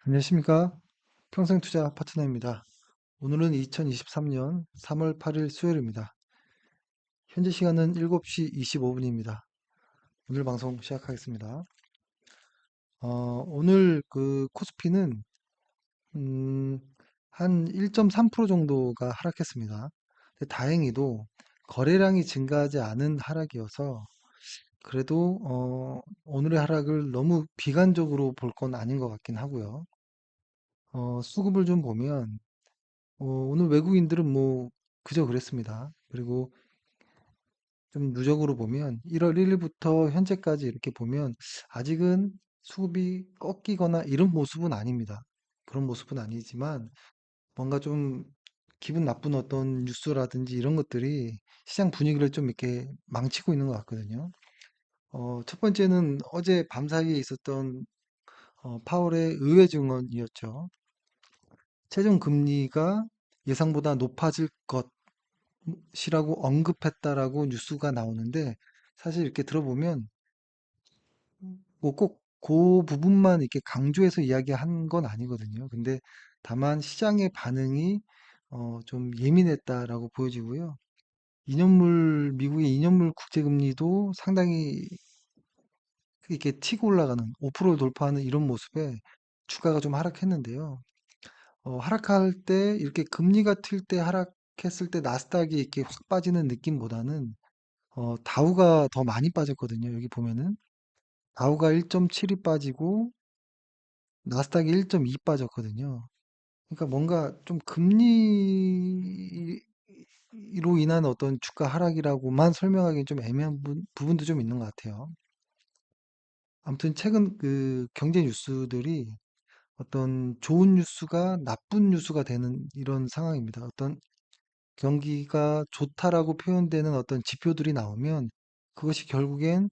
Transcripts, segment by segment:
안녕하십니까? 평생투자 파트너입니다. 오늘은 2023년 3월 8일 수요일입니다. 현재 시간은 7시 25분입니다. 오늘 방송 시작하겠습니다. 오늘 그 코스피는 음, 한 1.3% 정도가 하락했습니다. 근데 다행히도 거래량이 증가하지 않은 하락이어서 그래도 오늘의 하락을 너무 비관적으로 볼 건 아닌 것 같긴 하고요. 수급을 좀 보면 오늘 외국인들은 뭐 그저 그랬습니다. 그리고 좀 누적으로 보면 1월 1일부터 현재까지 이렇게 보면 아직은 수급이 꺾이거나 이런 모습은 아닙니다. 그런 모습은 아니지만 뭔가 좀 기분 나쁜 어떤 뉴스라든지 이런 것들이 시장 분위기를 좀 이렇게 망치고 있는 것 같거든요. 첫 번째는 어제 밤 사이에 있었던 파월의 의회 증언이었죠. 최종 금리가 예상보다 높아질 것이라고 언급했다라고 뉴스가 나오는데 사실 이렇게 들어보면 뭐 꼭 그 부분만 이렇게 강조해서 이야기한 건 아니거든요. 근데 다만 시장의 반응이 좀 예민했다라고 보여지고요. 미국의 2년물 국채금리도 상당히 이렇게 튀고 올라가는 5%를 돌파하는 이런 모습에 주가가 좀 하락했는데요. 하락할 때 이렇게 금리가 튈 때 하락했을 때 나스닥이 이렇게 확 빠지는 느낌보다는 다우가 더 많이 빠졌거든요. 여기 보면은 다우가 1.7이 빠지고 나스닥이 1.2 빠졌거든요. 그러니까 뭔가 좀 금리로 인한 어떤 주가 하락이라고만 설명하기는 좀 애매한 부분도 좀 있는 것 같아요. 아무튼 최근 그 경제 뉴스들이 어떤 좋은 뉴스가 나쁜 뉴스가 되는 이런 상황입니다. 어떤 경기가 좋다라고 표현되는 어떤 지표들이 나오면 그것이 결국엔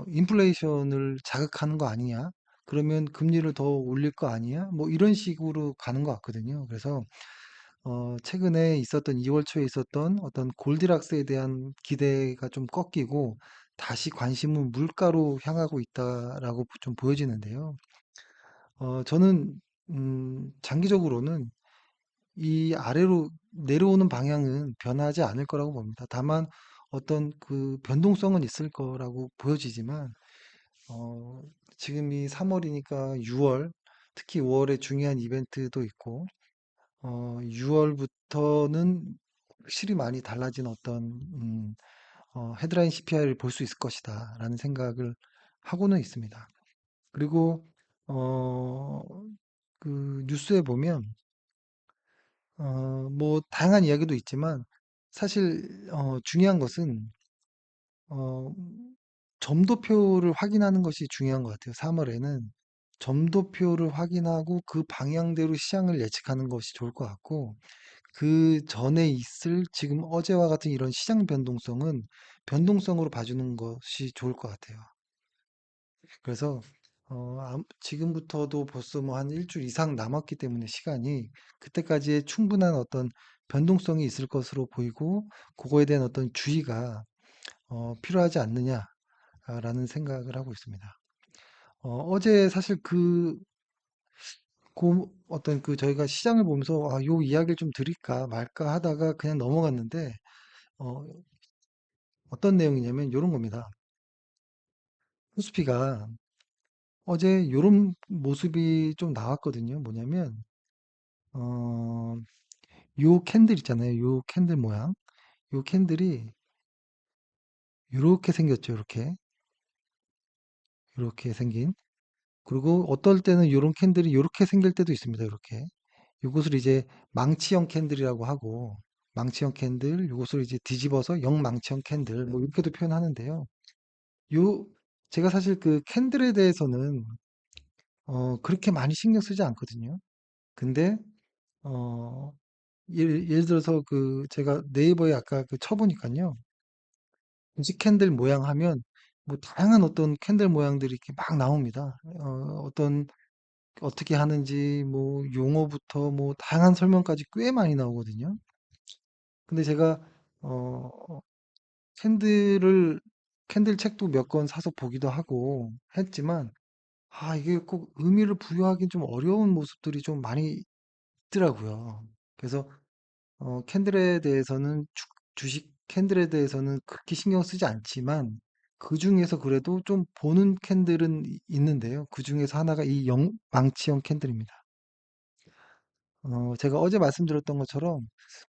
인플레이션을 자극하는 거 아니냐? 그러면 금리를 더 올릴 거 아니야? 뭐 이런 식으로 가는 것 같거든요. 그래서 최근에 있었던 2월 초에 있었던 어떤 골디락스에 대한 기대가 좀 꺾이고 다시 관심은 물가로 향하고 있다라고 좀 보여지는데요. 저는 장기적으로는 이 아래로 내려오는 방향은 변하지 않을 거라고 봅니다. 다만 어떤 그 변동성은 있을 거라고 보여지지만 어, 지금이 3월이니까 6월, 특히 5월에 중요한 이벤트도 있고, 6월부터는 확실히 많이 달라진 어떤, 헤드라인 CPI를 볼 수 있을 것이다, 라는 생각을 하고는 있습니다. 그리고, 어, 그 뉴스에 보면, 뭐, 다양한 이야기도 있지만, 사실, 중요한 것은, 어, 점도표를 확인하는 것이 중요한 것 같아요. 3월에는 점도표를 확인하고 그 방향대로 시장을 예측하는 것이 좋을 것 같고, 그 전에 있을 지금 어제와 같은 이런 시장 변동성은 변동성으로 봐주는 것이 좋을 것 같아요. 그래서 지금부터도 벌써 뭐 한 일주일 이상 남았기 때문에 시간이 그때까지의 충분한 어떤 변동성이 있을 것으로 보이고, 그거에 대한 어떤 주의가 필요하지 않느냐라는 생각을 하고 있습니다. 어제 사실 어떤 그 저희가 시장을 보면서 요 이야기를 좀 드릴까 말까 하다가 그냥 넘어갔는데, 어, 어떤 내용이냐면 이런 겁니다. 코스피가 어제 이런 모습이 좀 나왔거든요. 뭐냐면, 어, 요 캔들 있잖아요. 요 캔들 모양. 요 캔들이 이렇게 생겼죠. 이렇게 생긴. 그리고 어떨 때는 이런 캔들이 이렇게 생길 때도 있습니다. 이렇게. 이것을 이제 망치형 캔들이라고 하고, 망치형 캔들, 이것을 이제 뒤집어서 영망치형 캔들, 뭐 이렇게도 표현하는데요. 요, 제가 사실 그 캔들에 대해서는 그렇게 많이 신경 쓰지 않거든요. 근데 어, 예를 들어서 그 제가 네이버에 아까 그 쳐보니까요. 무지 캔들 모양 하면 뭐 다양한 어떤 캔들 모양들이 이렇게 막 나옵니다. 어떻게 하는지 뭐 용어부터 뭐 다양한 설명까지 꽤 많이 나오거든요. 근데 제가 어, 캔들을 캔들 책도 몇 권 사서 보기도 하고 했지만 이게 꼭 의미를 부여하긴 좀 어려운 모습들이 좀 많이 있더라고요. 그래서 캔들에 대해서는 주식 캔들에 대해서는 극히 신경 쓰지 않지만 그 중에서 그래도 좀 보는 캔들은 있는데요. 그 중에서 하나가 이 망치형 캔들입니다. 제가 어제 말씀드렸던 것처럼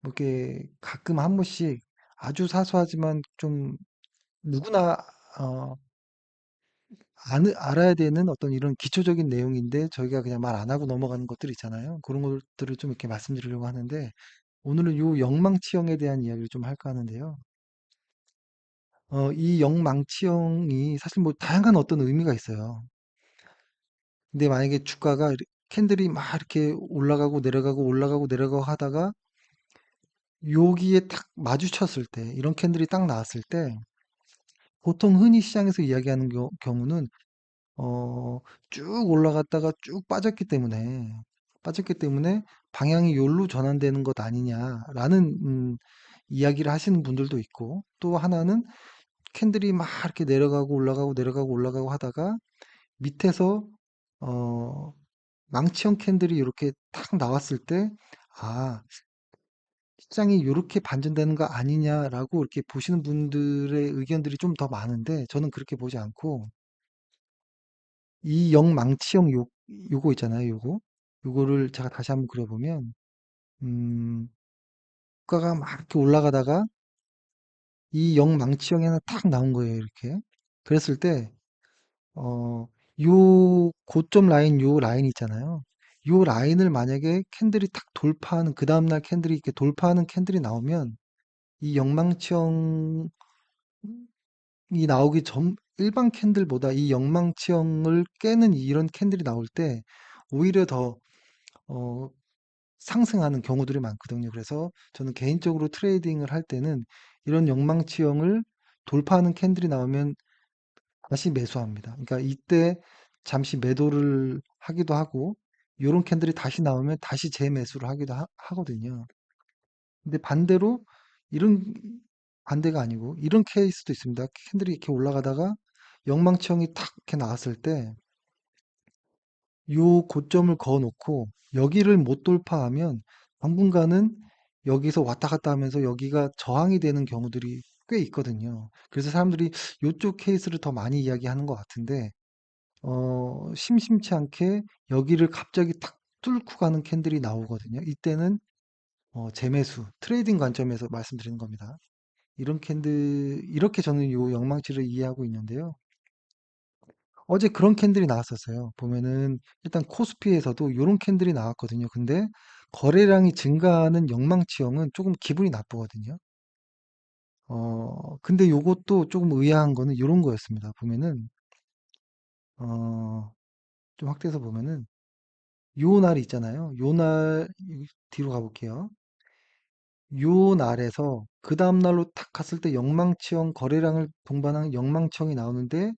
뭐 이렇게 가끔 한 번씩 아주 사소하지만 좀 누구나 어, 알아야 되는 어떤 이런 기초적인 내용인데 저희가 그냥 말 안 하고 넘어가는 것들 있잖아요. 그런 것들을 좀 이렇게 말씀드리려고 하는데 오늘은 요 영망치형에 대한 이야기를 좀 할까 하는데요. 이 영망치형이 사실 뭐 다양한 어떤 의미가 있어요. 근데 만약에 주가가 캔들이 막 이렇게 올라가고 내려가고 올라가고 내려가고 하다가 여기에 딱 마주쳤을 때, 이런 캔들이 딱 나왔을 때, 보통 흔히 시장에서 이야기하는 경우는, 어, 쭉 올라갔다가 쭉 빠졌기 때문에 방향이 요로 전환되는 것 아니냐라는, 이야기를 하시는 분들도 있고, 또 하나는 캔들이 막 이렇게 내려가고 올라가고 내려가고 올라가고 하다가 밑에서, 어, 망치형 캔들이 이렇게 탁 나왔을 때, 아, 시장이 요렇게 반전되는 거 아니냐라고 이렇게 보시는 분들의 의견들이 좀 더 많은데 저는 그렇게 보지 않고 이 영망치형 요거 있잖아요. 요거를 제가 다시 한번 그려보면 음, 주가가 막 이렇게 올라가다가 이 영망치형이 하나 탁 나온 거예요. 이렇게. 그랬을 때 요 고점 라인 요 라인 있잖아요. 요 라인을 만약에 캔들이 탁 돌파하는 그 다음날 캔들이 이렇게 돌파하는 캔들이 나오면 이 영망치형 이 나오기 전 일반 캔들보다 이 영망치형을 깨는 이런 캔들이 나올 때 오히려 더 어, 상승하는 경우들이 많거든요. 그래서 저는 개인적으로 트레이딩을 할 때는 이런 영망치형을 돌파하는 캔들이 나오면 다시 매수합니다. 그러니까 이때 잠시 매도를 하기도 하고 이런 캔들이 다시 나오면 다시 재매수를 하기도 하거든요. 근데 반대로 이런 반대가 아니고 이런 케이스도 있습니다. 캔들이 이렇게 올라가다가 영망치형이 탁 이렇게 나왔을 때 요 고점을 그어놓고 여기를 못 돌파하면 당분간은 여기서 왔다 갔다 하면서 여기가 저항이 되는 경우들이 꽤 있거든요. 그래서 사람들이 요쪽 케이스를 더 많이 이야기하는 것 같은데 심심치 않게 여기를 갑자기 탁 뚫고 가는 캔들이 나오거든요. 이때는 재매수, 트레이딩 관점에서 말씀드리는 겁니다. 이런 캔들, 이렇게 저는 요 영망치를 이해하고 있는데요. 어제 그런 캔들이 나왔었어요. 보면은 일단 코스피에서도 요런 캔들이 나왔거든요. 근데 거래량이 증가하는 영망치형은 조금 기분이 나쁘거든요. 근데 요것도 조금 의아한 거는 요런 거였습니다. 보면은, 어, 좀 확대해서 보면은 요 날 있잖아요. 요 날, 뒤로 가볼게요. 요 날에서 그 다음날로 탁 갔을 때 영망치형 거래량을 동반하는 영망치형이 나오는데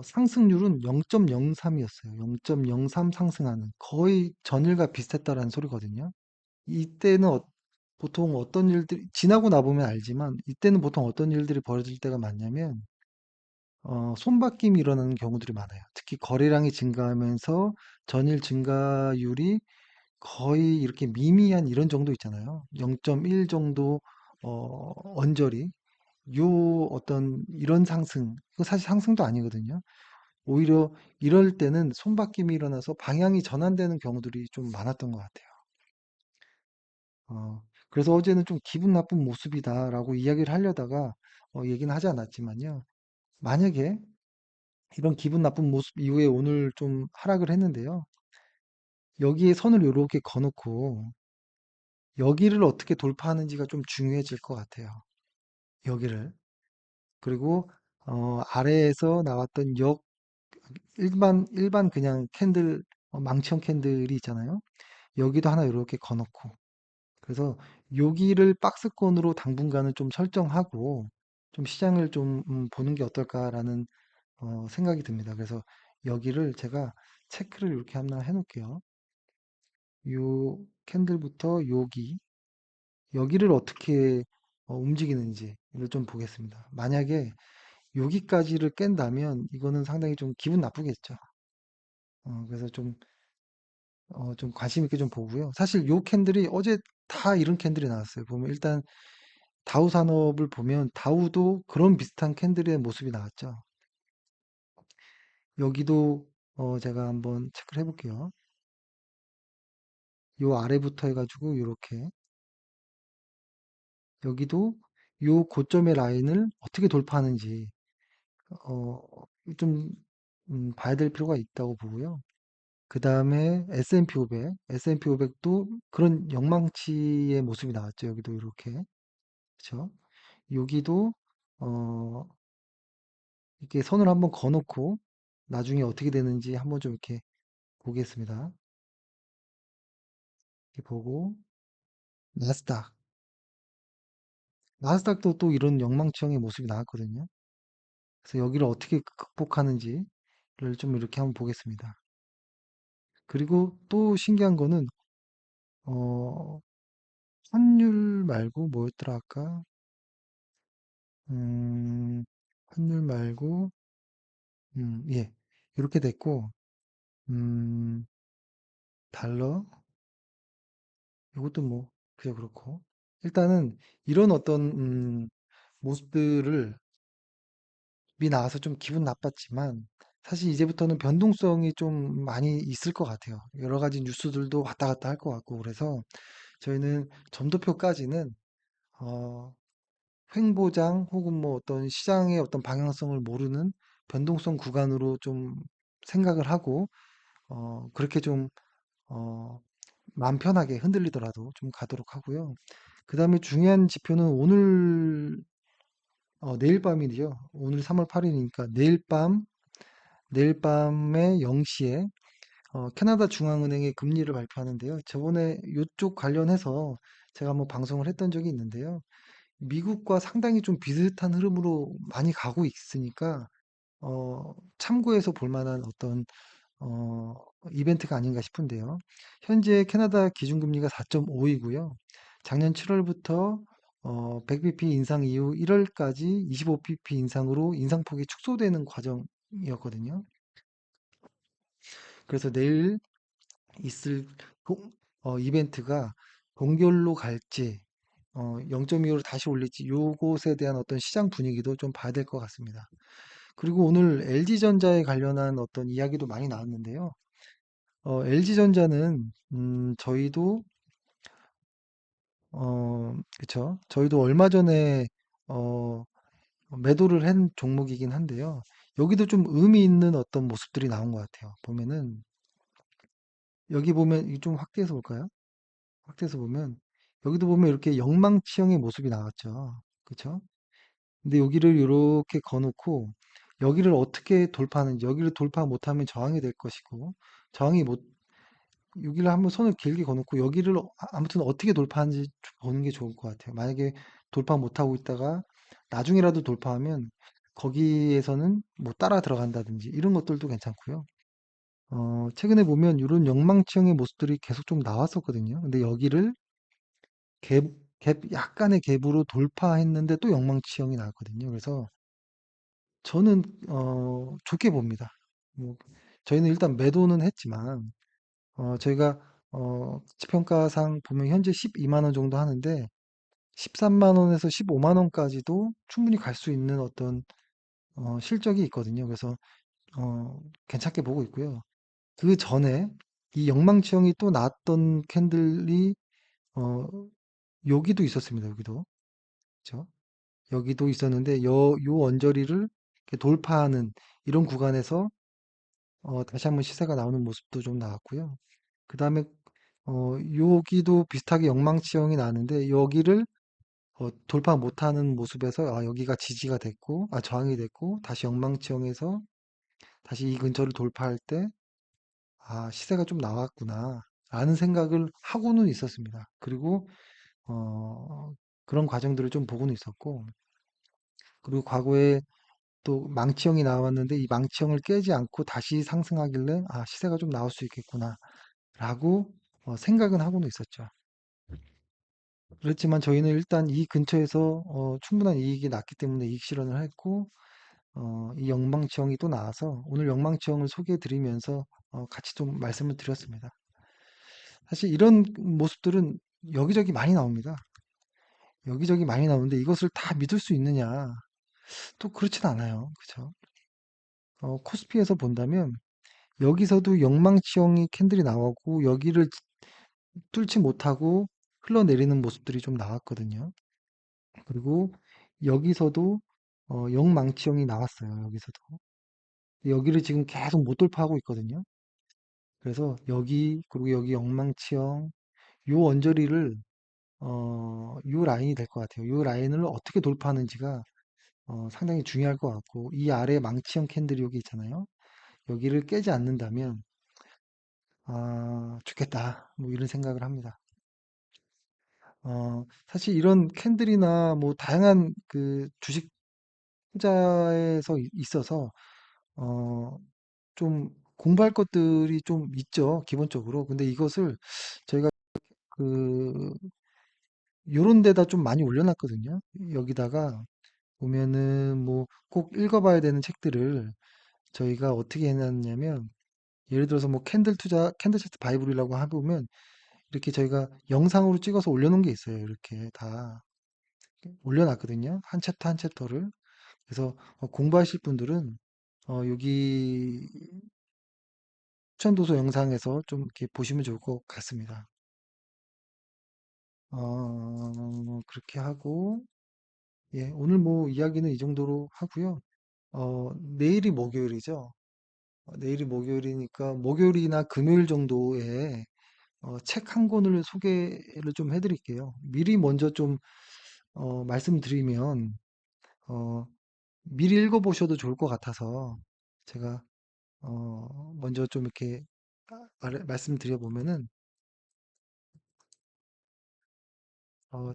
상승률은 0.03이었어요. 0.03 상승하는 거의 전일과 비슷했다라는 소리거든요. 이때는 보통 어떤 일들이 지나고 나보면 알지만 이때는 보통 어떤 일들이 벌어질 때가 많냐면 손바뀜이 일어나는 경우들이 많아요. 특히 거래량이 증가하면서 전일 증가율이 거의 이렇게 미미한 이런 정도 있잖아요. 0.1 정도 언저리 요 어떤 이런 상승, 그 사실 상승도 아니거든요. 오히려 이럴 때는 손바뀜이 일어나서 방향이 전환되는 경우들이 좀 많았던 것 같아요. 그래서 어제는 좀 기분 나쁜 모습이다라고 이야기를 하려다가 얘기는 하지 않았지만요. 만약에 이런 기분 나쁜 모습 이후에 오늘 좀 하락을 했는데요. 여기에 선을 이렇게 그어놓고 여기를 어떻게 돌파하는지가 좀 중요해질 것 같아요. 여기를. 그리고 아래에서 나왔던 일반 그냥 캔들 망치형 캔들이 있잖아요. 여기도 하나 이렇게 거놓고 그래서 여기를 박스권으로 당분간은 좀 설정하고 좀 시장을 좀 보는 게 어떨까라는 생각이 듭니다. 그래서 여기를 제가 체크를 이렇게 하나 해놓을게요. 요 캔들부터 여기를 어떻게 움직이는지를 좀 보겠습니다. 만약에 여기까지를 깬다면 이거는 상당히 좀 기분 나쁘겠죠. 그래서 좀 관심 있게 좀 보고요. 사실 요 캔들이 어제 다 이런 캔들이 나왔어요. 보면 일단 다우 산업을 보면 다우도 그런 비슷한 캔들의 모습이 나왔죠. 여기도 제가 한번 체크를 해볼게요. 요 아래부터 해가지고 요렇게 여기도 요 고점의 라인을 어떻게 돌파하는지 어, 좀 봐야 될 필요가 있다고 보고요. 그 다음에 S&P 500, S&P 500도 그런 영망치의 모습이 나왔죠. 여기도 이렇게, 그렇죠? 여기도 어, 이렇게 선을 한번 그어놓고 나중에 어떻게 되는지 한번 좀 이렇게 보겠습니다. 이렇게 보고 나스닥, 나스닥도 또 이런 영망치형의 모습이 나왔거든요. 그래서 여기를 어떻게 극복하는지를 좀 이렇게 한번 보겠습니다. 그리고 또 신기한 거는 어, 환율 말고 뭐였더라 아까? 음, 환율 말고 예, 이렇게 됐고 음, 달러 이것도 뭐 그저 그렇고 일단은 이런 어떤 모습들을 미 나와서 좀 기분 나빴지만 사실 이제부터는 변동성이 좀 많이 있을 것 같아요. 여러 가지 뉴스들도 왔다 갔다 할 것 같고 그래서 저희는 점도표까지는 어, 횡보장 혹은 뭐 어떤 시장의 어떤 방향성을 모르는 변동성 구간으로 좀 생각을 하고 그렇게 좀 어, 마음 편하게 흔들리더라도 좀 가도록 하고요. 그 다음에 중요한 지표는 오늘 내일 밤이죠. 오늘 3월 8일이니까 내일 밤에 0시에 캐나다 중앙은행의 금리를 발표하는데요. 저번에 이쪽 관련해서 제가 한번 방송을 했던 적이 있는데요. 미국과 상당히 좀 비슷한 흐름으로 많이 가고 있으니까 참고해서 볼 만한 어떤 어, 이벤트가 아닌가 싶은데요. 현재 캐나다 기준금리가 4.5이고요. 작년 7월부터 100bp 인상 이후 1월까지 25bp 인상으로 인상폭이 축소되는 과정이었거든요. 그래서 내일 있을 이벤트가 동결로 갈지 0.25로 다시 올릴지 요것에 대한 어떤 시장 분위기도 좀 봐야 될 것 같습니다. 그리고 오늘 LG전자에 관련한 어떤 이야기도 많이 나왔는데요. LG전자는 저희도 그쵸. 저희도 얼마 전에 어, 매도를 한 종목이긴 한데요. 여기도 좀 의미 있는 어떤 모습들이 나온 것 같아요. 보면은 여기 보면 이좀 확대해서 볼까요? 확대해서 보면 여기도 보면 이렇게 영망치형의 모습이 나왔죠. 그쵸? 근데 여기를 이렇게 거놓고 여기를 어떻게 돌파하는지 여기를 돌파 못하면 저항이 될 것이고 저항이 못 여기를 한번 손을 길게 거놓고 여기를 아무튼 어떻게 돌파하는지 보는 게 좋을 것 같아요. 만약에 돌파 못하고 있다가 나중에라도 돌파하면 거기에서는 뭐 따라 들어간다든지 이런 것들도 괜찮고요. 최근에 보면 이런 영망치형의 모습들이 계속 좀 나왔었거든요. 근데 여기를 갭, 약간의 갭으로 돌파했는데 또 영망치형이 나왔거든요. 그래서 저는 좋게 봅니다. 뭐, 저희는 일단 매도는 했지만 저희가 지평가상 보면 현재 12만 원 정도 하는데 13만 원에서 15만 원까지도 충분히 갈 수 있는 어떤 실적이 있거든요. 그래서 괜찮게 보고 있고요. 그 전에 이 영망치형이 또 나왔던 캔들이 어, 여기도 있었습니다. 여기도 그렇죠? 여기도 있었는데 요 언저리를 이렇게 돌파하는 이런 구간에서 다시 한번 시세가 나오는 모습도 좀 나왔고요. 그 다음에 여기도 비슷하게 영망치형이 나는데 여기를 돌파 못하는 모습에서 여기가 지지가 됐고 저항이 됐고 다시 영망치형에서 다시 이 근처를 돌파할 때 시세가 좀 나왔구나 라는 생각을 하고는 있었습니다. 그리고 그런 과정들을 좀 보고는 있었고 그리고 과거에 또 망치형이 나왔는데 이 망치형을 깨지 않고 다시 상승하길래 시세가 좀 나올 수 있겠구나 라고 생각은 하고는 있었죠. 그렇지만 저희는 일단 이 근처에서 충분한 이익이 났기 때문에 이익 실현을 했고 이 영망치형이 또 나와서 오늘 영망치형을 소개해 드리면서 같이 좀 말씀을 드렸습니다. 사실 이런 모습들은 여기저기 많이 나옵니다. 여기저기 많이 나오는데 이것을 다 믿을 수 있느냐? 또 그렇진 않아요. 그쵸? 코스피에서 본다면 여기서도 영망치형의 캔들이 나오고 여기를 뚫지 못하고 흘러내리는 모습들이 좀 나왔거든요. 그리고 여기서도 영망치형이 나왔어요. 여기서도. 여기를 지금 계속 못 돌파하고 있거든요. 그래서 여기 그리고 여기 영망치형 요 언저리를 요 라인이 될 것 같아요. 요 라인을 어떻게 돌파하는지가 상당히 중요할 것 같고 이 아래 망치형 캔들이 여기 있잖아요. 여기를 깨지 않는다면 아, 좋겠다. 뭐 이런 생각을 합니다. 사실 이런 캔들이나 뭐 다양한 그 주식 투자에서 있어서 어, 좀 공부할 것들이 좀 있죠, 기본적으로. 근데 이것을 저희가 그 요런 데다 좀 많이 올려놨거든요. 여기다가 보면은 뭐 꼭 읽어봐야 되는 책들을 저희가 어떻게 해놨냐면 예를 들어서 뭐 캔들 투자, 캔들 차트 바이블이라고 해보면 이렇게 저희가 영상으로 찍어서 올려놓은 게 있어요. 이렇게 다 올려놨거든요. 한 챕터 한 챕터를. 그래서 공부하실 분들은 여기 추천도서 영상에서 좀 이렇게 보시면 좋을 것 같습니다. 그렇게 하고, 예, 오늘 뭐 이야기는 이 정도로 하고요. 내일이 목요일이죠. 내일이 목요일이니까 목요일이나 금요일 정도에 책 한 권을 소개를 좀 해드릴게요. 미리 먼저 좀 말씀드리면 어, 미리 읽어보셔도 좋을 것 같아서 제가 먼저 좀 이렇게 말씀드려 보면은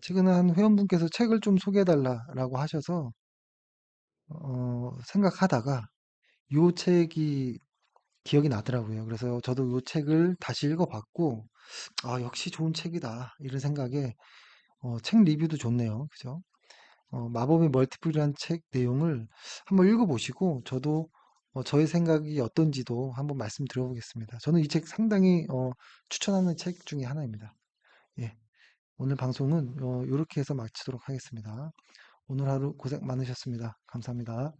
최근에 한 회원분께서 책을 좀 소개해달라라고 하셔서 생각하다가 요 책이 기억이 나더라고요. 그래서 저도 요 책을 다시 읽어봤고 아, 역시 좋은 책이다 이런 생각에 책 리뷰도 좋네요. 그죠? 마법의 멀티플이라는 책 내용을 한번 읽어보시고 저도 저의 생각이 어떤지도 한번 말씀드려보겠습니다. 저는 이 책 상당히 추천하는 책 중에 하나입니다. 예, 오늘 방송은 이렇게 해서 마치도록 하겠습니다. 오늘 하루 고생 많으셨습니다. 감사합니다.